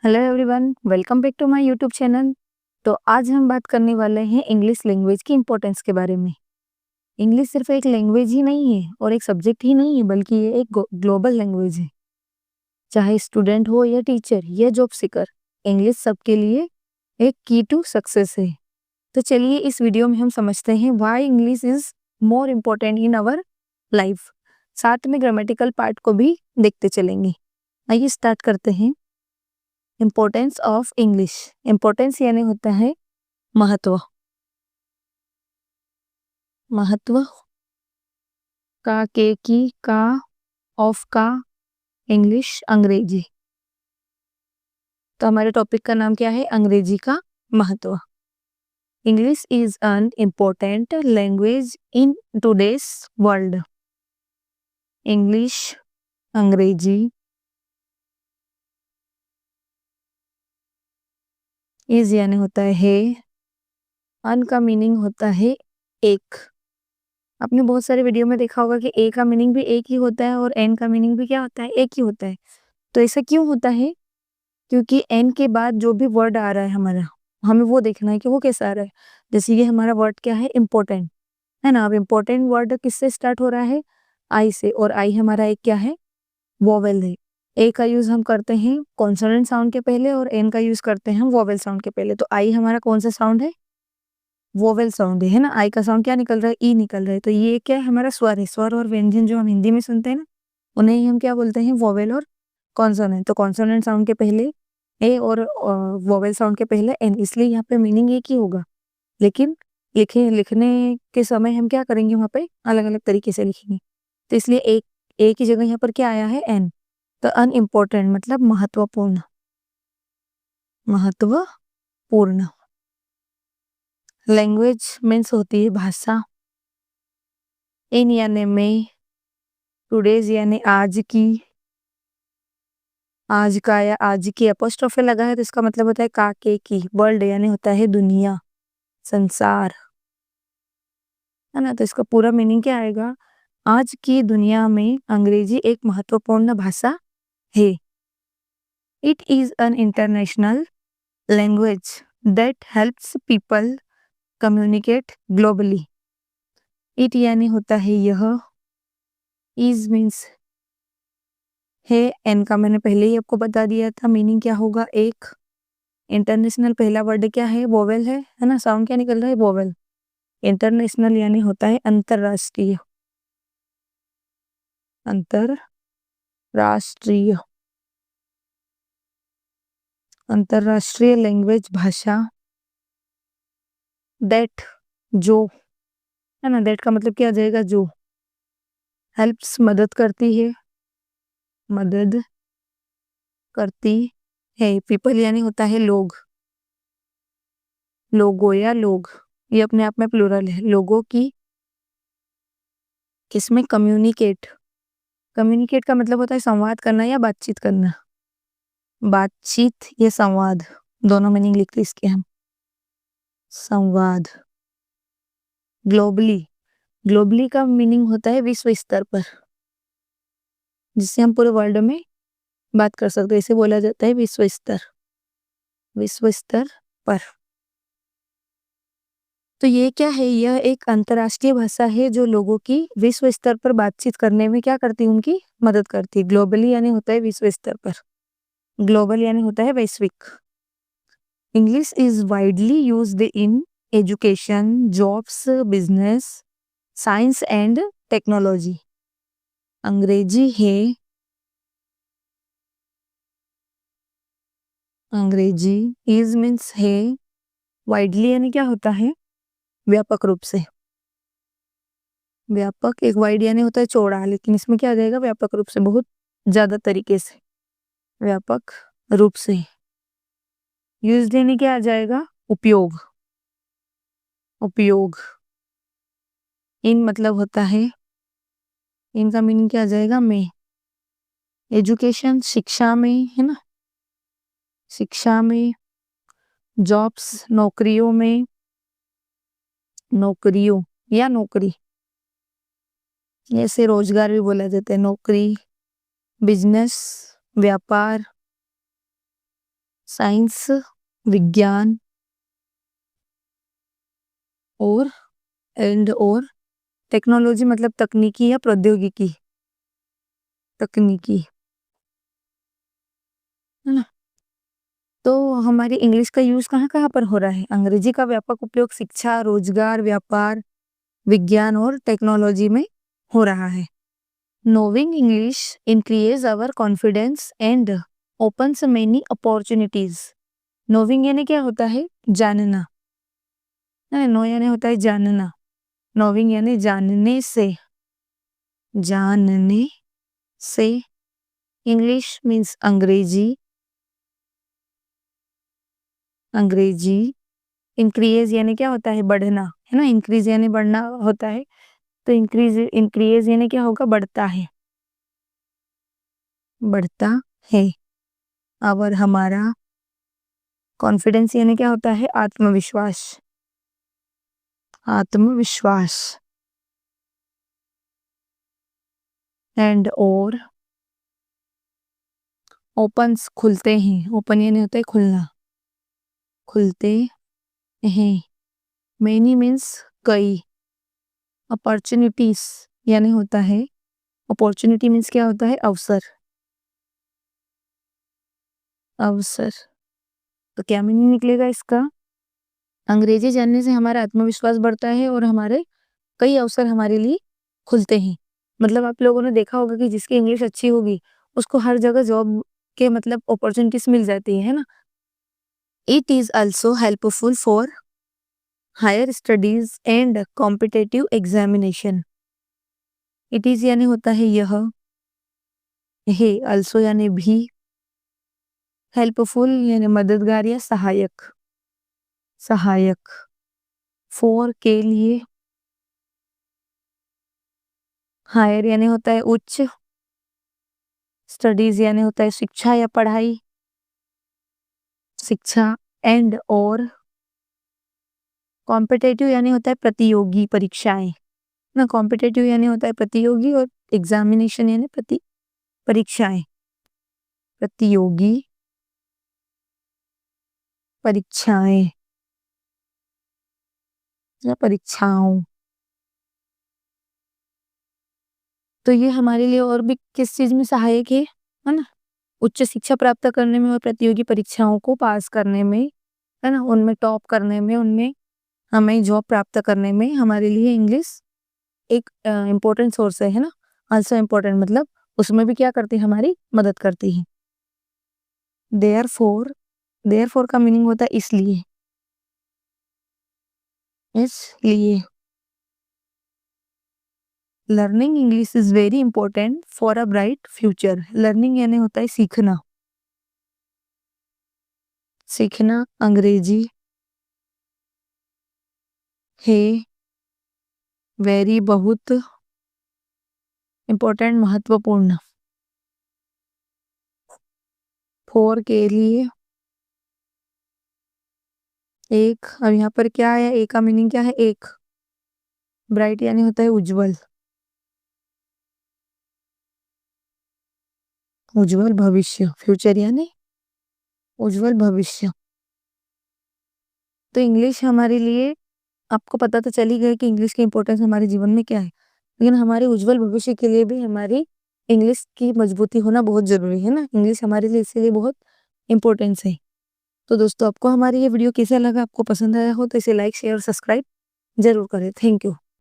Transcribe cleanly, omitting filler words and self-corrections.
Hello everyone, welcome back to my YouTube channel. तो आज हम बात करने वाले हैं इंग्लिश लैंग्वेज की इम्पोर्टेंस के बारे में। इंग्लिश सिर्फ एक लैंग्वेज ही नहीं है और एक सब्जेक्ट ही नहीं है, बल्कि ये एक ग्लोबल लैंग्वेज है। चाहे स्टूडेंट हो या टीचर या जॉब सीकर, इंग्लिश सबके लिए एक की टू सक्सेस है। तो चलिए इस वीडियो में हम समझते हैं why English is more important in our life. साथ में ग्रामेटिकल पार्ट को भी देखते चलेंगे। आइए स्टार्ट करते हैं। Importance of English. इम्पोर्टेंस यानी होता है महत्व। महत्व का, के की, का, ऑफ का, इंग्लिश अंग्रेजी। तो हमारे टॉपिक का नाम क्या है? अंग्रेजी का महत्व। English is an important language in today's world. English, अंग्रेजी। इज यानी होता है, अन का मीनिंग होता है एक। आपने बहुत सारे वीडियो में देखा होगा कि ए का मीनिंग भी एक ही होता है और एन का मीनिंग भी क्या होता है? एक ही होता है। तो ऐसा क्यों होता है? क्योंकि एन के बाद जो भी वर्ड आ रहा है हमारा, हमें वो देखना है कि वो कैसा आ रहा है। जैसे ये हमारा वर्ड क्या है? इम्पोर्टेंट, है ना। अब इम्पोर्टेंट वर्ड किससे स्टार्ट हो रहा है? आई से, और आई हमारा एक क्या है? वोवेल है। ए का यूज हम करते हैं कॉन्सोनेंट साउंड के पहले और एन का यूज करते हैं हम वोवेल साउंड के पहले। तो आई हमारा कौन सा साउंड है? वोवेल साउंड है ना। आई का साउंड क्या निकल रहा है? ई निकल रहा है। तो ये क्या है? हमारा स्वर है। स्वर और व्यंजन जो हम हिंदी में सुनते हैं ना, उन्हें ही हम क्या बोलते हैं? वोवेल और कॉन्सोनेंट। तो कॉन्सोनेंट साउंड के पहले ए और वोवेल साउंड के पहले एन, इसलिए यहाँ पे मीनिंग एक ही होगा। लेकिन लिखने के समय हम क्या करेंगे? वहाँ पे अलग अलग तरीके से लिखेंगे। तो इसलिए एक ए की जगह यहाँ पर क्या आया है? एन। तो अनइम्पोर्टेंट मतलब महत्वपूर्ण। महत्वपूर्ण। लैंग्वेज मीन्स होती है भाषा। इन यानी में, टुडेज यानी आज की, आज का या आज की एपोस्ट्रोफे लगा है तो इसका मतलब होता है का, के की। वर्ल्ड यानी होता है दुनिया, संसार, है ना। तो इसका पूरा मीनिंग क्या आएगा? आज की दुनिया में अंग्रेजी एक महत्वपूर्ण भाषा है। It is an international language that helps people communicate globally. It यानी होता है यह, इज मीन्स है, एन का मैंने पहले ही आपको बता दिया था मीनिंग क्या होगा? एक। इंटरनेशनल पहला वर्ड क्या है? वोवेल है ना। साउंड क्या निकल रहा है? वोवेल। इंटरनेशनल यानी होता है अंतरराष्ट्रीय। अंतरराष्ट्रीय। अंतरराष्ट्रीय लैंग्वेज भाषा। दैट, जो, है ना। दैट का मतलब क्या आ जाएगा? जो। हेल्प्स मदद करती है, मदद करती है। पीपल यानी होता है लोग। लोगो या लोग, ये अपने आप में प्लूरल है। लोगों की किसमें? कम्युनिकेट। कम्युनिकेट का मतलब होता है संवाद करना या बातचीत करना। बातचीत या संवाद, दोनों मीनिंग लिखते इसके हम। संवाद। ग्लोबली। ग्लोबली का मीनिंग होता है विश्व स्तर पर, जिससे हम पूरे वर्ल्ड में बात कर सकते हैं। इसे बोला जाता है विश्व स्तर। विश्व स्तर पर। तो ये क्या है? यह एक अंतर्राष्ट्रीय भाषा है जो लोगों की विश्व स्तर पर बातचीत करने में क्या करती है? उनकी मदद करती है। ग्लोबली यानी होता है विश्व स्तर पर। ग्लोबल यानी होता है वैश्विक। English is widely used in education, jobs, business, science and technology. अंग्रेजी है, अंग्रेजी। इज मीन्स है, वाइडली यानी क्या होता है? व्यापक रूप से। व्यापक, एक वाइड यानी होता है चौड़ा, लेकिन इसमें क्या आ जाएगा? व्यापक रूप से, बहुत ज्यादा तरीके से, व्यापक रूप से। यूज्ड यानी क्या आ जाएगा? उपयोग। उपयोग। इन मतलब होता है, इनका मीनिंग क्या आ जाएगा? में। एजुकेशन शिक्षा में, है ना। शिक्षा में। जॉब्स नौकरियों में, नौकरियों या नौकरी, ऐसे रोजगार भी बोला जाता है। नौकरी, बिजनेस, व्यापार, साइंस, विज्ञान और टेक्नोलॉजी मतलब तकनीकी या प्रौद्योगिकी, तकनीकी, है ना? तो हमारी इंग्लिश का यूज़ कहाँ-कहाँ पर हो रहा है? अंग्रेजी का व्यापक उपयोग शिक्षा, रोजगार, व्यापार, विज्ञान और टेक्नोलॉजी में हो रहा है। नोविंग English increase our confidence and opens many opportunities. नोविंग यानी क्या होता है? जानना। नो यानी होता है जानना। नोविंग यानी जानने से, जानने से। इंग्लिश मीन्स अंग्रेजी, अंग्रेजी। इंक्रीज यानी क्या होता है? बढ़ना, है ना? इंक्रीज यानी बढ़ना होता है, तो इंक्रीज यानी क्या होगा? बढ़ता है, बढ़ता है। और हमारा कॉन्फिडेंस यानी क्या होता है? आत्मविश्वास, आत्मविश्वास। एंड और ओपन्स खुलते हैं, ओपन यानी होता है खुलना, खुलते हैं। मेनी मीन्स कई। अपॉर्चुनिटीज यानी होता है, अपॉर्चुनिटी मीन्स क्या होता है? अवसर, अवसर। तो क्या मीनिंग निकलेगा इसका? अंग्रेजी जानने से हमारा आत्मविश्वास बढ़ता है और हमारे कई अवसर हमारे लिए खुलते हैं। मतलब आप लोगों ने देखा होगा कि जिसकी इंग्लिश अच्छी होगी उसको हर जगह जॉब के मतलब अपॉर्चुनिटीज मिल जाती है ना? It is also helpful for higher studies and competitive examination. It is यानी होता है यह, है ऑल्सो यानी भी, हेल्पफुल यानी मददगार या सहायक, सहायक। फॉर के लिए, हायर यानी होता है उच्च, स्टडीज यानी होता है शिक्षा या पढ़ाई, शिक्षा। एंड और कॉम्पिटेटिव यानी होता है प्रतियोगी परीक्षाएं ना, कॉम्पिटेटिव यानी होता है प्रतियोगी और एग्जामिनेशन यानी परीक्षाएं, प्रतियोगी परीक्षाएं या परीक्षाओं। तो ये हमारे लिए और भी किस चीज में सहायक है ना? उच्च शिक्षा प्राप्त करने में और प्रतियोगी परीक्षाओं को पास करने में, है ना? उनमें टॉप करने में, उनमें हमें जॉब प्राप्त करने में हमारे लिए इंग्लिश एक इम्पोर्टेंट सोर्स है ना? आल्सो इम्पोर्टेंट मतलब उसमें भी क्या करती है? हमारी मदद करती है। देयरफॉर, देयरफॉर का मीनिंग होता है इसलिए, इसलिए। Learning English is very important for a bright future. Learning यानी होता है सीखना, सीखना अंग्रेजी है वेरी बहुत, इंपॉर्टेंट महत्वपूर्ण। फॉर के लिए, एक। अब यहाँ पर क्या है? एक का मीनिंग क्या है? एक। ब्राइट यानी होता है उज्जवल, उज्जवल भविष्य। फ्यूचर यानी उज्जवल भविष्य। तो इंग्लिश हमारे लिए, आपको पता तो चल ही गया कि इंग्लिश की इंपॉर्टेंस हमारे जीवन में क्या है, लेकिन हमारे उज्जवल भविष्य के लिए भी हमारी इंग्लिश की मजबूती होना बहुत जरूरी है ना? इंग्लिश हमारे लिए इसलिए बहुत इंपॉर्टेंस है। तो दोस्तों, आपको हमारी ये वीडियो कैसा लगा? आपको पसंद आया हो तो इसे लाइक, शेयर और सब्सक्राइब जरूर करें। Thank you.